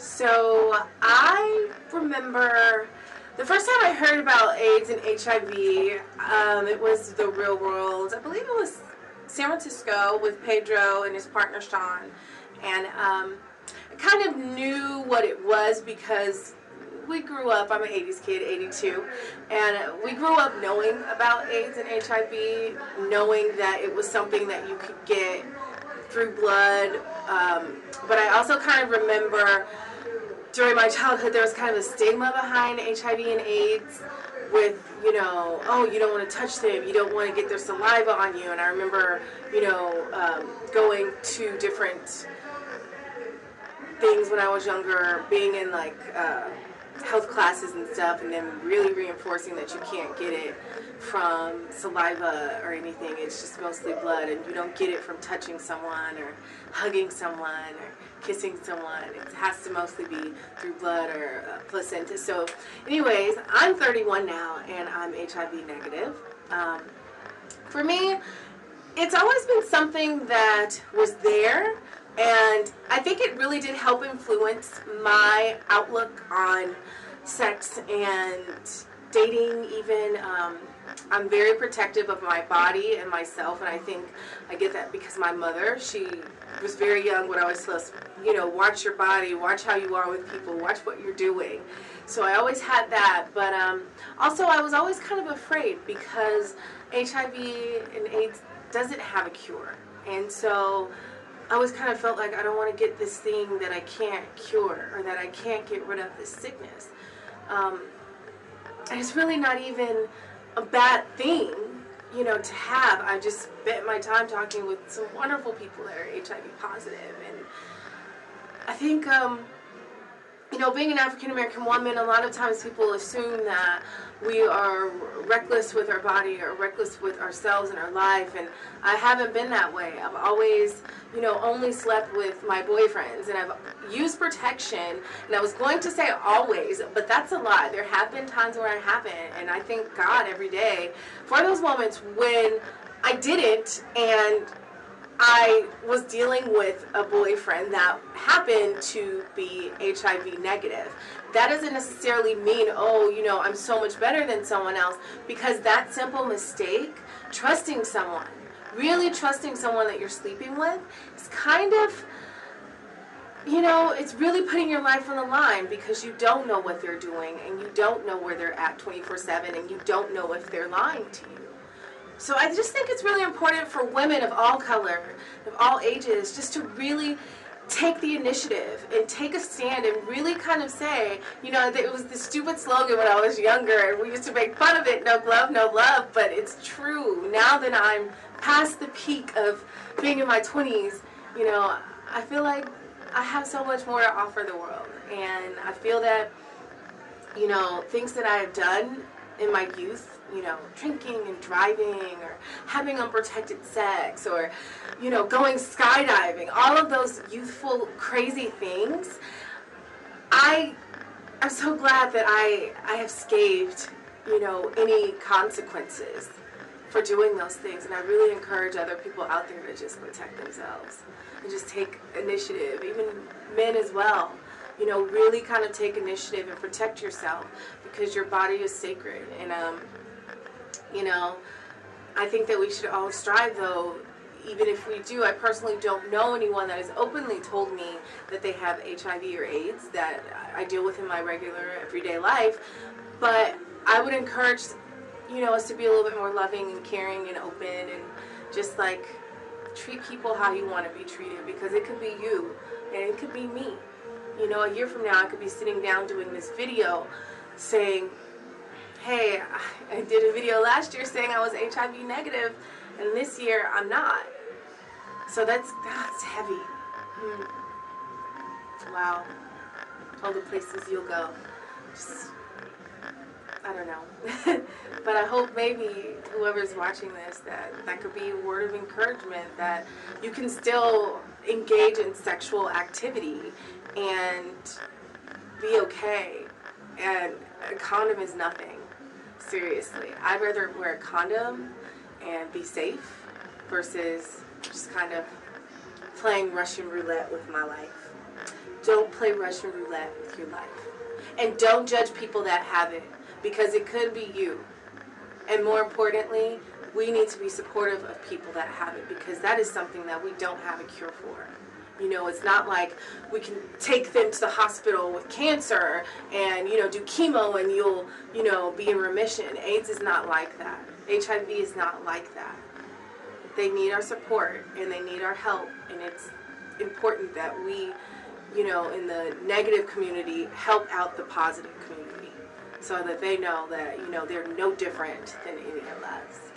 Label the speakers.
Speaker 1: So I remember the first time I heard about AIDS and HIV, it was the real world. I believe it was San Francisco with Pedro and his partner Sean. And I kind of knew what it was because we grew up, I'm an 80s kid, 82, and we grew up knowing about AIDS and HIV, knowing that it was something that you could get through blood. But I also kind of remember during my childhood there was kind of a stigma behind HIV and AIDS with, you know, oh, you don't want to touch them, you don't want to get their saliva on you. And I remember, you know, going to different things when I was younger, being in like health classes and stuff, and then really reinforcing that you can't get it from saliva or anything. It's just mostly blood, and you don't get it from touching someone or hugging someone or kissing someone. It has to mostly be through blood or placenta. So anyways, I'm 31 now and I'm HIV negative. For me, it's always been something that was there, and I think it really did help influence my outlook on sex and dating even. I'm very protective of my body and myself, and I think I get that because my mother, she was very young when I was supposed to, you know, watch your body, watch how you are with people, watch what you're doing. So I always had that, but also I was always kind of afraid because HIV and AIDS doesn't have a cure. And so I always kind of felt like I don't want to get this thing that I can't cure, or that I can't get rid of this sickness. And it's really not even a bad thing, you know, to have. I just spent my time talking with some wonderful people that are HIV positive, and I think, you know, being an African American woman, a lot of times people assume that we are reckless with our body or reckless with ourselves and our life, and I haven't been that way. I've always, you know, only slept with my boyfriends, and I've used protection, and I was going to say always, but that's a lie. There have been times where I haven't, and I thank God every day for those moments when I didn't, and I was dealing with a boyfriend that happened to be HIV negative. That doesn't necessarily mean, oh, you know, I'm so much better than someone else, because that simple mistake, trusting someone, really trusting someone that you're sleeping with, is kind of, you know, it's really putting your life on the line, because you don't know what they're doing, and you don't know where they're at 24/7, and you don't know if they're lying to you. So I just think it's really important for women of all color, of all ages, just to really take the initiative and take a stand and really kind of say, you know, it was this stupid slogan when I was younger, and we used to make fun of it, no glove, no love, but it's true. Now that I'm past the peak of being in my 20s, you know, I feel like I have so much more to offer the world, and I feel that, you know, things that I have done in my youth, you know, drinking and driving, or having unprotected sex, or, you know, going skydiving, all of those youthful, crazy things, I'm so glad that I have scathed, you know, any consequences for doing those things. And I really encourage other people out there to just protect themselves and just take initiative, even men as well. You know, really kind of take initiative and protect yourself, because your body is sacred. And you know, I think that we should all strive, though, even if we do. I personally don't know anyone that has openly told me that they have HIV or AIDS that I deal with in my regular everyday life, but I would encourage, you know, us to be a little bit more loving and caring and open, and just like treat people how you want to be treated, because it could be you and it could be me. You know, a year from now I could be sitting down doing this video saying, hey, I did a video last year saying I was HIV negative, and this year I'm not. So that's heavy. Wow. All the places you'll go. Just, I don't know. But I hope maybe whoever's watching this, that could be a word of encouragement, that you can still engage in sexual activity and be okay. And a condom is nothing. Seriously. I'd rather wear a condom and be safe versus just kind of playing Russian roulette with my life. Don't play Russian roulette with your life. And don't judge people that have it, because it could be you. And more importantly, we need to be supportive of people that have it, because that is something that we don't have a cure for. You know, it's not like we can take them to the hospital with cancer and, you know, do chemo and you'll, you know, be in remission. AIDS is not like that. HIV is not like that. They need our support and they need our help, and it's important that we, you know, in the negative community, help out the positive community so that they know that, you know, they're no different than any of us.